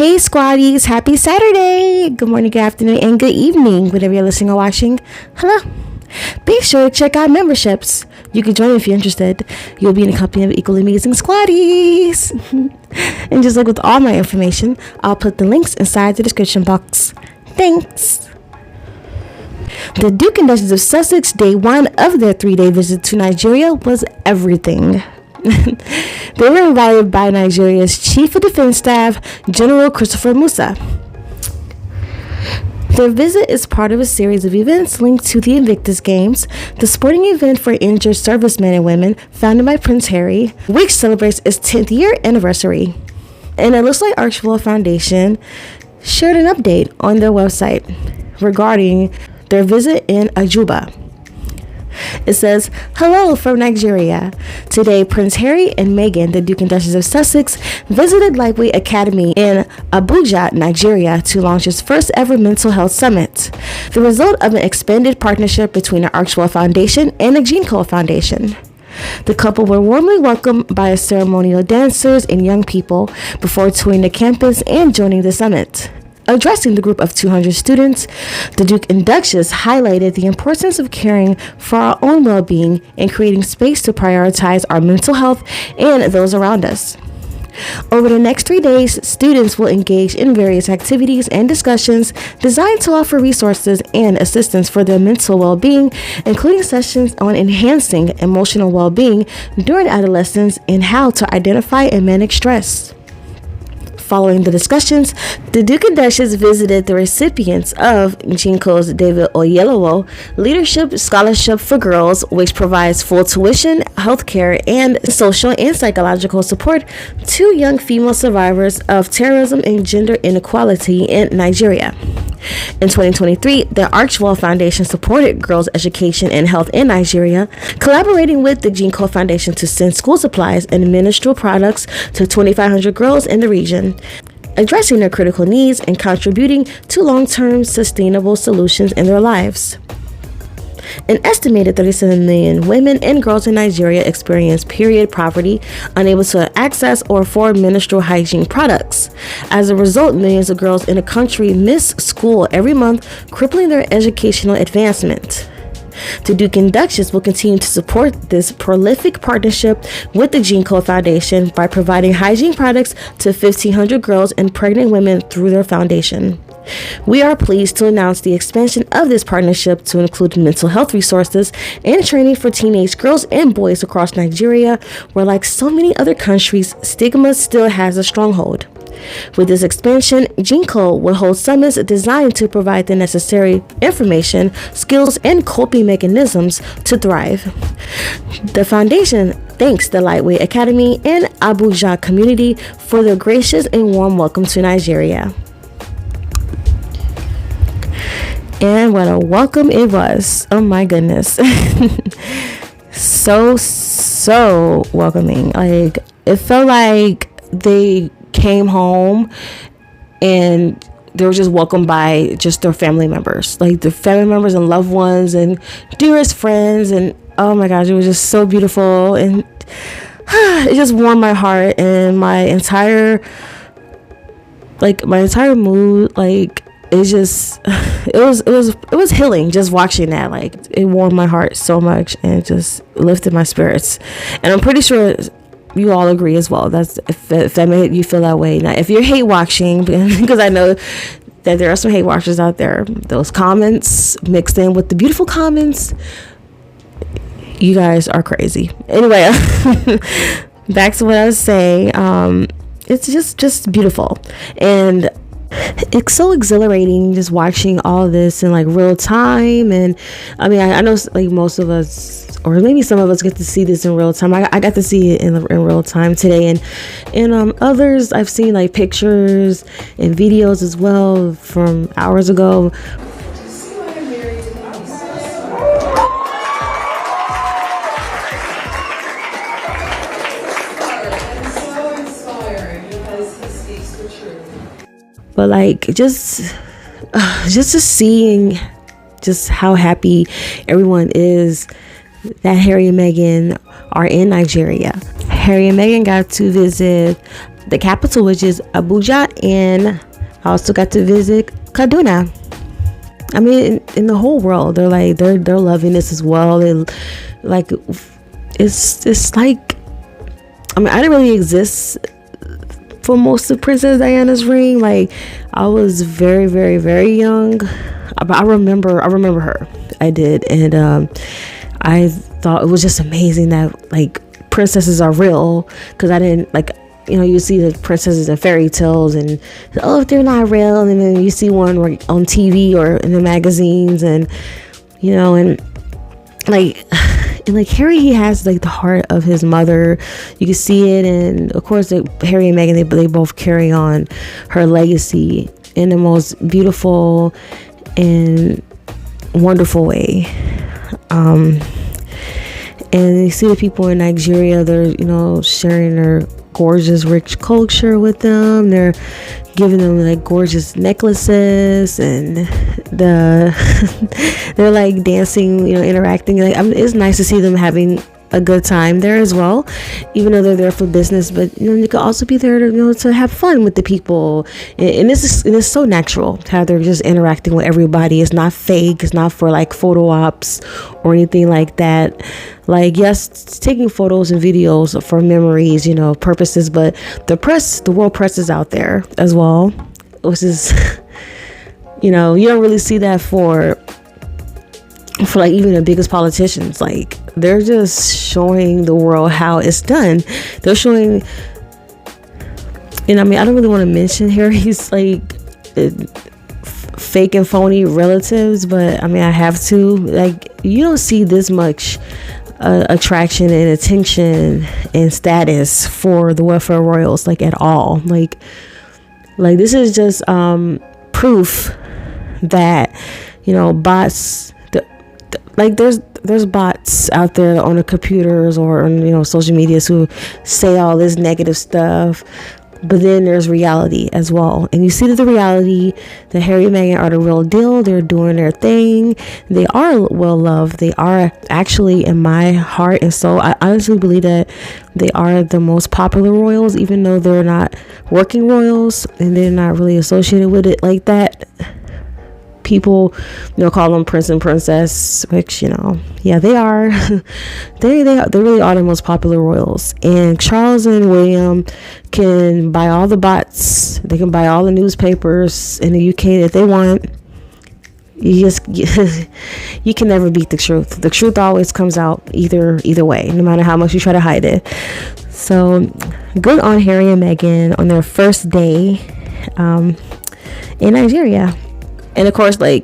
Hey squaddies, happy Saturday! Good morning, good afternoon, and good evening, whatever you're listening or watching. Hello! Be sure to check out memberships. You can join if you're interested. You'll be in the company of equally amazing squaddies. And just like with all my information, I'll put the links inside the description box. Thanks! The Duke and Duchess of Sussex, day one of their 3-day visit to Nigeria was everything. They were invited by Nigeria's Chief of Defense Staff, General Christopher Musa. Their visit is part of a series of events linked to the Invictus Games, the sporting event for injured servicemen and women founded by Prince Harry, which celebrates its 10th year anniversary. And it looks like Archwell Foundation shared an update on their website regarding their visit in Ajuba. It says, "Hello from Nigeria. Today, Prince Harry and Meghan, the Duke and Duchess of Sussex, visited Lightweight Academy in Abuja, Nigeria, to launch its first ever mental health summit, the result of an expanded partnership between the Archwell Foundation and the Gimme Foundation. The couple were warmly welcomed by ceremonial dancers and young people before touring the campus and joining the summit. Addressing the group of 200 students, the Duke and Duchess highlighted the importance of caring for our own well-being and creating space to prioritize our mental health and those around us. Over the next 3 days, students will engage in various activities and discussions designed to offer resources and assistance for their mental well-being, including sessions on enhancing emotional well-being during adolescence and how to identify and manage stress." Following the discussions, the Duke and Duchess visited the recipients of Jinko's David Oyelowo Leadership Scholarship for Girls, which provides full tuition, healthcare, and social and psychological support to young female survivors of terrorism and gender inequality in Nigeria. In 2023, the Archwell Foundation supported girls' education and health in Nigeria, collaborating with the Jinko Foundation to send school supplies and menstrual products to 2,500 girls in the region, addressing their critical needs and contributing to long-term sustainable solutions in their lives. An estimated 37 million women and girls in Nigeria experience period poverty, unable to access or afford menstrual hygiene products. As a result, millions of girls in the country miss school every month, crippling their educational advancement. The Duke and Duchess will continue to support this prolific partnership with the Jinko Foundation by providing hygiene products to 1,500 girls and pregnant women through their foundation. We are pleased to announce the expansion of this partnership to include mental health resources and training for teenage girls and boys across Nigeria, where, like so many other countries, stigma still has a stronghold. With this expansion, Jinko will hold summits designed to provide the necessary information, skills, and coping mechanisms to thrive. The foundation thanks the Lightweight Academy and Abuja community for their gracious and warm welcome to Nigeria. And what a welcome it was. Oh my goodness. So welcoming. Like, it felt like they came home and they were just welcomed by just their family members, like their family members and loved ones and dearest friends. And oh my gosh, it was just so beautiful, and it just warmed my heart and my entire mood. Like, it was healing just watching that. Like, it warmed my heart so much and it just lifted my spirits. And I'm pretty sure you all agree as well. That's if that made you feel that way. Now, if you're hate watching, because I know that there are some hate watchers out there, those comments mixed in with the beautiful comments, you guys are crazy. Anyway, back to what I was saying. It's just beautiful, and it's so exhilarating just watching all this in like real time. And I mean, I know like most of us, or maybe some of us, get to see this in real time. I got to see it in real time today, and others I've seen like pictures and videos as well from hours ago. But like just seeing just how happy everyone is that Harry and Meghan are in Nigeria. Harry and Meghan got to visit the capital, which is Abuja, and I also got to visit Kaduna. I mean, in the whole world, they're loving this as well. They like, it's like, I mean, I didn't really exist for most of Princess Diana's reign. Like, I was very, very, very young, but I remember her. I did, and I thought it was just amazing that like princesses are real, because I didn't like, you see the princesses in fairy tales, and if they're not real, and then you see one on TV or in the magazines, and and like Harry, he has like the heart of his mother. You can see it, and of course Harry and Meghan, they both carry on her legacy in the most beautiful and wonderful way. And you see the people in Nigeria, they're sharing their gorgeous rich culture with them. They're giving them like gorgeous necklaces, and they're like dancing, interacting. Like, it's nice to see them having a good time there as well, even though they're there for business. But you can also be there to to have fun with the people, and it's so natural how they're just interacting with everybody. It's not fake. It's not for like photo ops or anything like that. Like, yes, taking photos and videos for memories, purposes, but the world press is out there as well, which is you don't really see that for like even the biggest politicians. Like, they're just showing the world how it's done. They're showing, and I mean, I don't really want to mention Harry's like fake and phony relatives, but I mean, I have to. Like, you don't see this much attraction and attention and status for the welfare royals, like, at all. Like this is just proof that bots, like there's bots out there on the computers or on social medias who say all this negative stuff, but then there's reality as well. And you see that the reality, that Harry and Meghan are the real deal. They're doing their thing. They are well loved. They are actually, in my heart and soul, I honestly believe that they are the most popular royals, even though they're not working royals and they're not really associated with it like that. People call them prince and princess, which yeah, they are. they really are the most popular royals. And Charles and William can buy all the bots. They can buy all the newspapers in the UK that they want. You can never beat the truth. The truth always comes out either way, no matter how much you try to hide it. So good on Harry and Meghan on their first day in Nigeria. And of course, they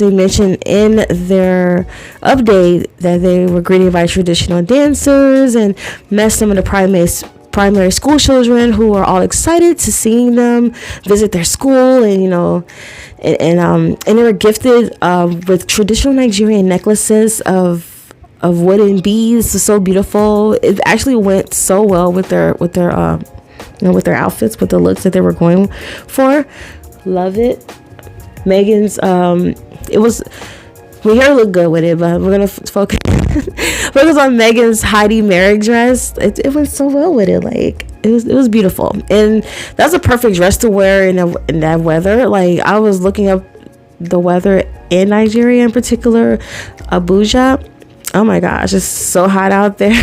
mentioned in their update that they were greeted by traditional dancers and met some of the primary school children who are all excited to seeing them visit their school, and they were gifted with traditional Nigerian necklaces of wooden beads. So beautiful. It actually went so well with their outfits, with the looks that they were going for. Love it. Meghan's we here look good with it, but we're gonna focus on Meghan's Heidi Merrick dress. It went so well with it. Like, it was beautiful, and that's a perfect dress to wear in that weather. Like, I was looking up the weather in Nigeria, in particular Abuja. Oh my gosh, it's so hot out there.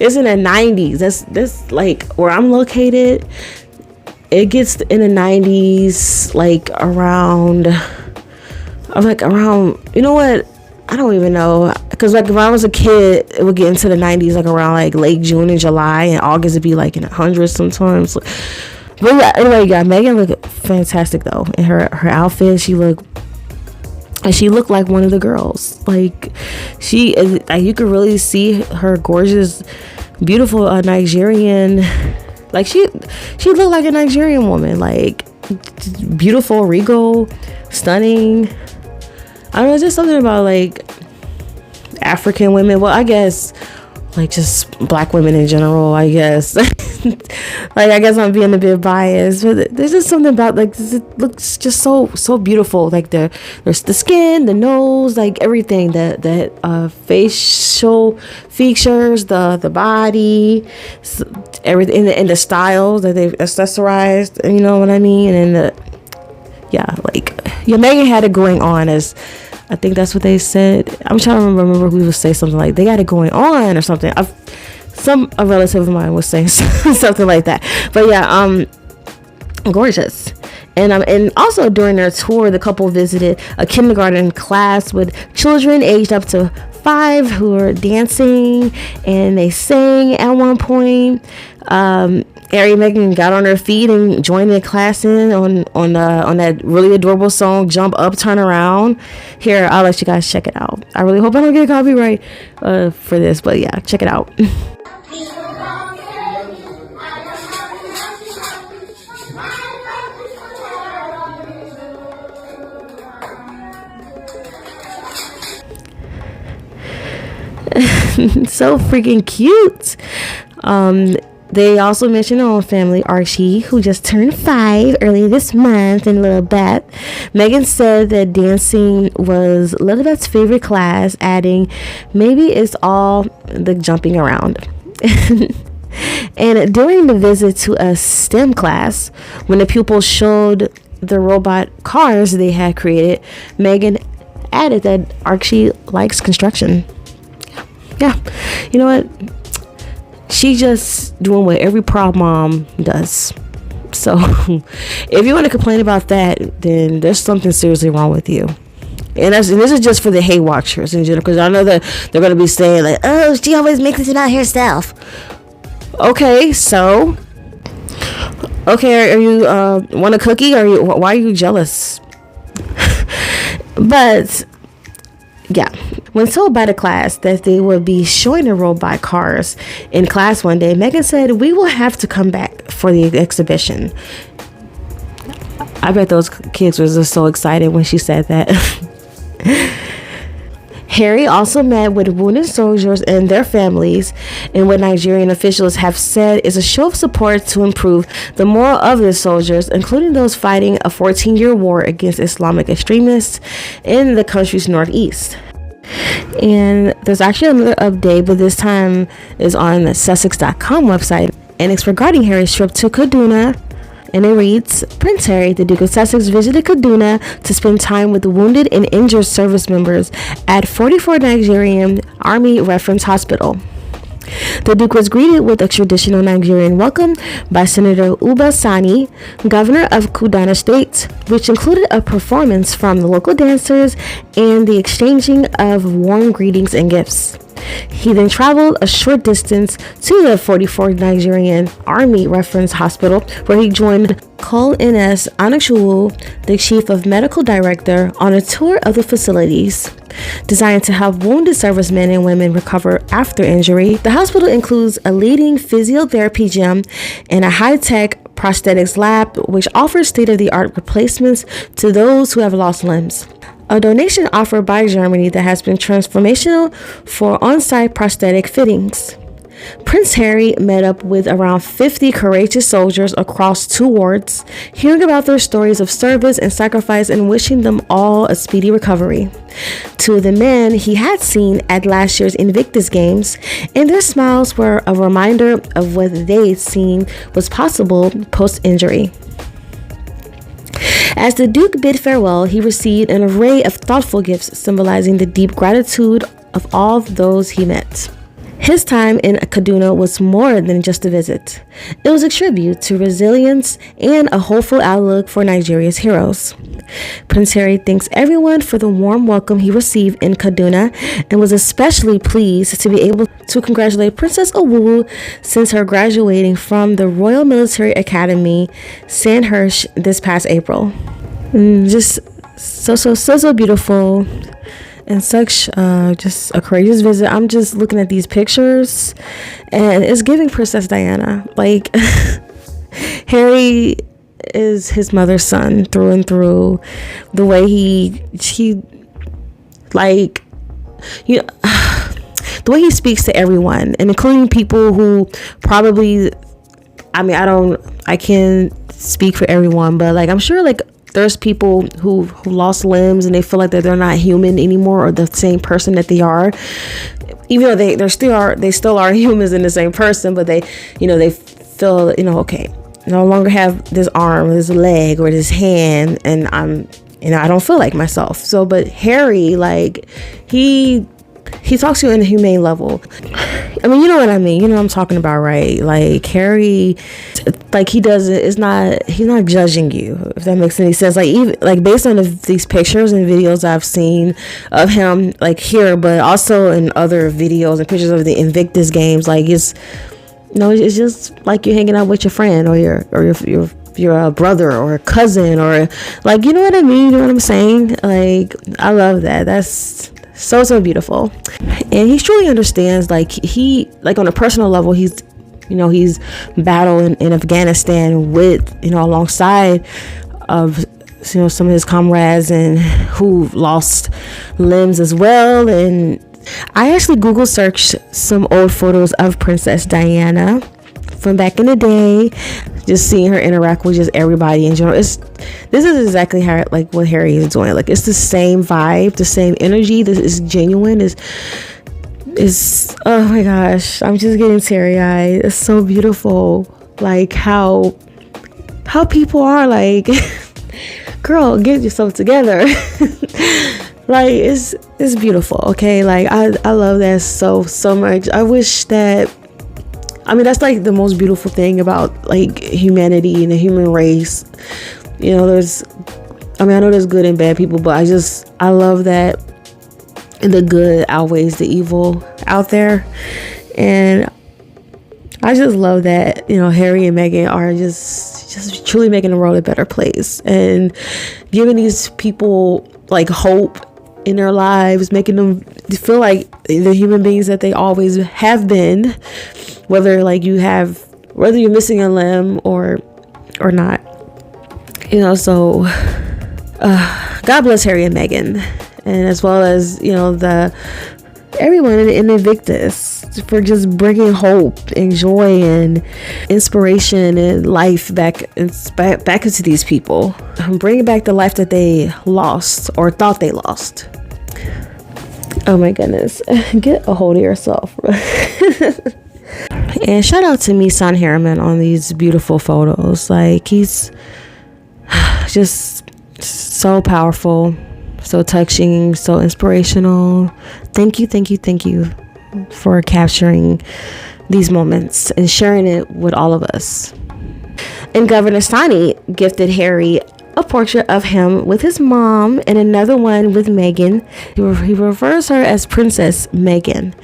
It's in the 90s. That's like where I'm located. It gets in the 90s, like around, you know what? I don't even know. Because like when I was a kid, it would get into the 90s, like around like late June and July, and August would be like in the hundreds sometimes. But yeah, anyway, yeah, Meghan looked fantastic though. In her outfit, she looked like one of the girls. Like, you could really see her gorgeous, beautiful Nigerian. Like, she looked like a Nigerian woman, like beautiful, regal, stunning. I don't know, just something about like African women. Well, I guess like just black women in general, I guess. Like, I guess I'm being a bit biased, but there's just something about like it looks just so beautiful. Like there's the skin, the nose, like everything, that facial features, the body. everything in the styles that they've accessorized, you know what I mean? And Meghan had it going on, as I think that's what they said. I'm trying to remember who would say something like they got it going on or something. A relative of mine was saying something like that. But yeah, gorgeous. And also during their tour, the couple visited a kindergarten class with children aged up to 5 who were dancing, and they sang at one point. Harry and Meghan got on their feet and joined the class on that really adorable song, Jump Up, Turn Around. Here, I'll let you guys check it out. I really hope I don't get copyright for this, but yeah, check it out. So freaking cute. They also mentioned their own family, Archie, who just turned 5 earlier this month, and little Beth. Meghan said that dancing was little Beth's favorite class, adding, maybe it's all the jumping around. And during the visit to a STEM class, when the pupils showed the robot cars they had created, Meghan added that Archie likes construction. Yeah, you know what? She just doing what every proud mom does. So if you want to complain about that, then there's something seriously wrong with you. And this is just for the hate watchers in general, because I know that they're going to be saying like, oh, she always makes it about herself. Okay, so are you want a cookie? Why are you jealous? But yeah, when told by the class that they would be showing the robot cars in class one day, Meghan said, we will have to come back for the exhibition. I bet those kids were just so excited when she said that. Harry also met with wounded soldiers and their families, and what Nigerian officials have said is a show of support to improve the morale of the soldiers, including those fighting a 14-year war against Islamic extremists in the country's northeast. And there's actually another update, but this time is on the Sussex.com website, and it's regarding Harry's trip to Kaduna. And it reads, Prince Harry, the Duke of Sussex, visited Kaduna to spend time with wounded and injured service members at 44 Nigerian Army Reference Hospital. The Duke was greeted with a traditional Nigerian welcome by Senator Uba Sani, governor of Kaduna State, which included a performance from the local dancers and the exchanging of warm greetings and gifts. He then traveled a short distance to the 44th Nigerian Army Reference Hospital, where he joined Col Ines Anachuwu, the Chief of Medical Director, on a tour of the facilities. Designed to help wounded servicemen and women recover after injury, the hospital includes a leading physiotherapy gym and a high-tech prosthetics lab, which offers state-of-the-art replacements to those who have lost limbs. A donation offered by Germany that has been transformational for on-site prosthetic fittings. Prince Harry met up with around 50 courageous soldiers across 2 wards, hearing about their stories of service and sacrifice and wishing them all a speedy recovery. 2 of the men he had seen at last year's Invictus Games, and their smiles were a reminder of what they'd seen was possible post-injury. As the Duke bid farewell, he received an array of thoughtful gifts symbolizing the deep gratitude of all those he met. His time in Kaduna was more than just a visit. It was a tribute to resilience and a hopeful outlook for Nigeria's heroes. Prince Harry thanks everyone for the warm welcome he received in Kaduna and was especially pleased to be able to congratulate Princess Awuwu since her graduating from the Royal Military Academy, Sandhurst, this past April. Just so beautiful. And such just a courageous visit. I'm just looking at these pictures and it's giving Princess Diana. Like Harry is his mother's son through and through. The way the way he speaks to everyone, and including people who probably, I can't speak for everyone, but like I'm sure like there's people who lost limbs and they feel like that they're not human anymore or the same person that they are, even though they still are humans and the same person, but they feel, okay, no longer have this arm, this leg, or this hand, and I don't feel like myself. So, but Harry, like, he talks to you in a humane level. I mean, you know what I mean. You know what I'm talking about, right? Like, Harry, like, he's not judging you, if that makes any sense. Like, even like based on these pictures and videos I've seen of him, like here, but also in other videos and pictures of the Invictus games, like it's just like you're hanging out with your friend or your brother or a cousin, or like, you know what I mean? You know what I'm saying? Like, I love that. That's so beautiful. And he truly understands, like, he, like, on a personal level, he's battling in Afghanistan with, alongside of, some of his comrades and who lost limbs as well. And I actually Google searched some old photos of Princess Diana from back in the day, just seeing her interact with just everybody in general. This is exactly how, like, what Harry is doing. Like, it's the same vibe, the same energy. This is genuine. Is oh my gosh, I'm just getting teary-eyed. It's so beautiful, like how people are like, girl, get yourself together. Like, it's beautiful. Okay, like, I love that so much. I wish that, I mean, that's like the most beautiful thing about, like, humanity and the human race. I know there's good and bad people, but I love that the good outweighs the evil out there. And I just love that, Harry and Meghan are just truly making the world a better place and giving these people, like, hope in their lives, making them feel like the human beings that they always have been, whether you're missing a limb or not, so God bless Harry and Meghan, and as well as everyone in Invictus for just bringing hope and joy and inspiration and life back into these people, bringing back the life that they lost or thought they lost. Oh my goodness, get a hold of yourself. And shout out to Misan Harriman on these beautiful photos. Like, he's just so powerful, so touching, so inspirational. Thank you for capturing these moments and sharing it with all of us. And Governor Sani gifted Harry a portrait of him with his mom and another one with Meghan. He refers her as Princess Meghan.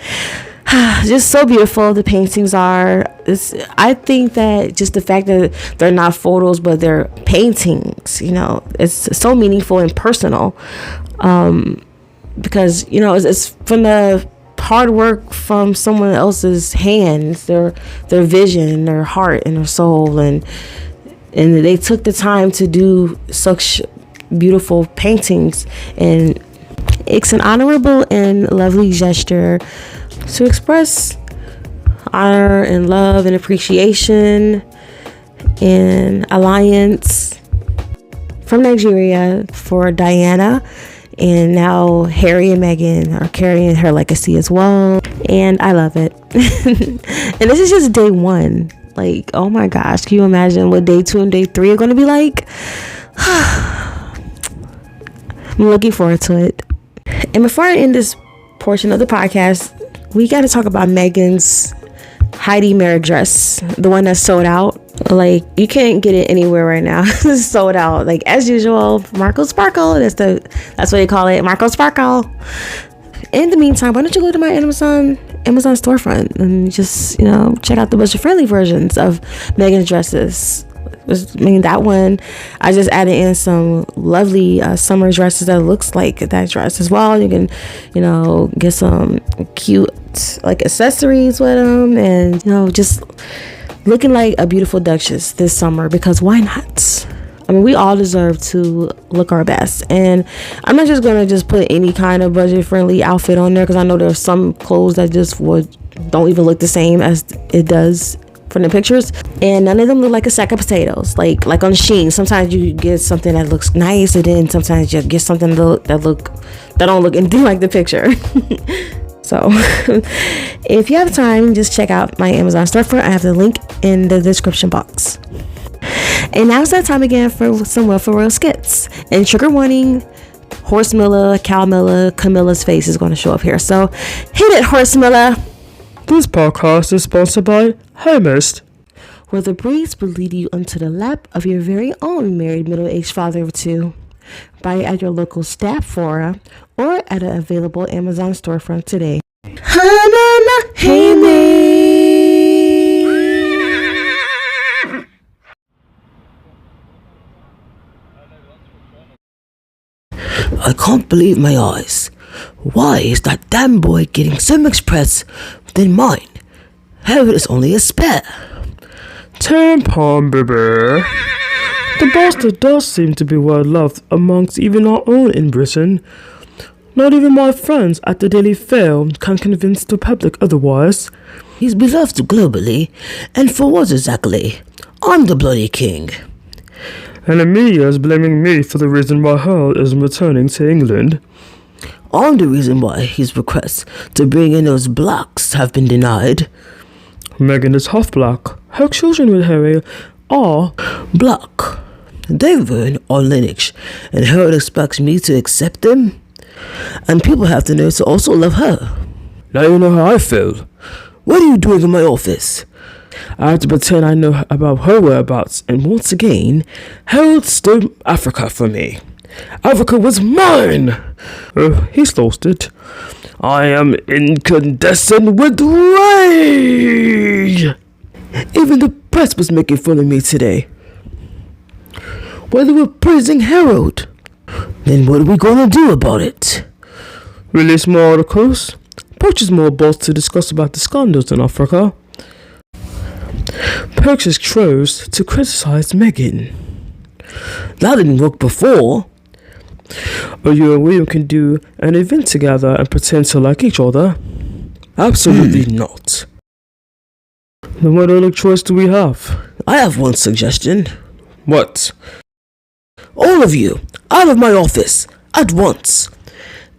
Just so beautiful the paintings are. I think that just the fact that they're not photos but they're paintings, it's so meaningful and personal, because it's from the hard work from someone else's hands, their vision, their heart, and their soul, and they took the time to do such beautiful paintings. And it's an honorable and lovely gesture to express honor and love and appreciation and alliance from Nigeria for Diana. And now Harry and Meghan are carrying her legacy as well, and I love it. And this is just day one. Like, oh my gosh, can you imagine what day 2 and day 3 are going to be like? I'm looking forward to it. And before I end this portion of the podcast, we got to talk about Meghan's Heidi Merrick dress, the one that's sold out. Like, you can't get it anywhere right now. It's sold out, like, as usual. Marco Sparkle, that's what they call it, Marco Sparkle. In the meantime, why don't you go to my Amazon storefront and just check out the budget friendly versions of Meghan's dresses. I mean, that one, I just added in some lovely summer dresses that looks like that dress as well. You can get some cute, like, accessories with them, and just looking like a beautiful duchess this summer, because why not? I mean, we all deserve to look our best. And I'm not just gonna just put any kind of budget friendly outfit on there, because I know there's some clothes that just don't even look the same as it does from the pictures, and none of them look like a sack of potatoes. Like on Shein, sometimes you get something that looks nice, and then sometimes you get something that don't look anything like the picture. So if you have time, just check out my Amazon storefront. I have the link in the description box. And now it's that time again for some Well for Real skits. And trigger warning, Horse Miller, Cow Miller, Camilla's face is going to show up here. So hit it, Horse Miller. This podcast is sponsored by Hey Mist, where the breeze will lead you onto the lap of your very own married middle-aged father of two. Buy it at your local Staffora or at an available Amazon storefront today. Hey me. I can't believe my eyes. Why is that damn boy getting so much press than mine? Harold is only a spare. Tampon baby. The bastard does seem to be well loved amongst even our own in Britain. Not even my friends at the Daily Fail can convince the public otherwise. He's beloved globally, and for what exactly? I'm the bloody king. And the media is blaming me for the reason why Harold isn't returning to England. I'm the reason why his requests to bring in those blacks have been denied. Meghan is half black. Her children with Harry are black. They ruin our lineage, and Harold expects me to accept them? And people have to know to also love her. Now you know how I feel. What are you doing in my office? I had to pretend I know about her whereabouts, and once again, Harold stole Africa from me. Africa was mine! He's lost it. I am incandescent with rage! Even the press was making fun of me today. Well, they were praising Harold. Then what are we going to do about it? Release more articles, purchase more books to discuss about the scandals in Africa, purchase trolls to criticize Meghan. That didn't work before. Or you and William can do an event together and pretend to like each other? Absolutely not. Then what other choice do we have? I have one suggestion. What? All of you, out of my office, at once.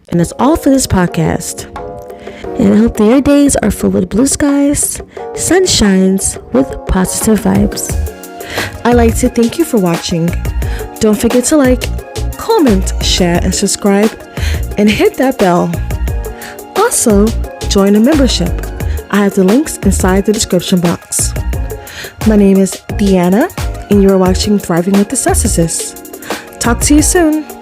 And that's all for this podcast. And I hope that your days are full with blue skies, sunshines with positive vibes. I'd like to thank you for watching. Don't forget to like, comment, share, and subscribe, and hit that bell. Also, join a membership. I have the links inside the description box. My name is Deanna, and you are watching Thriving with the Narcissist. Talk to you soon.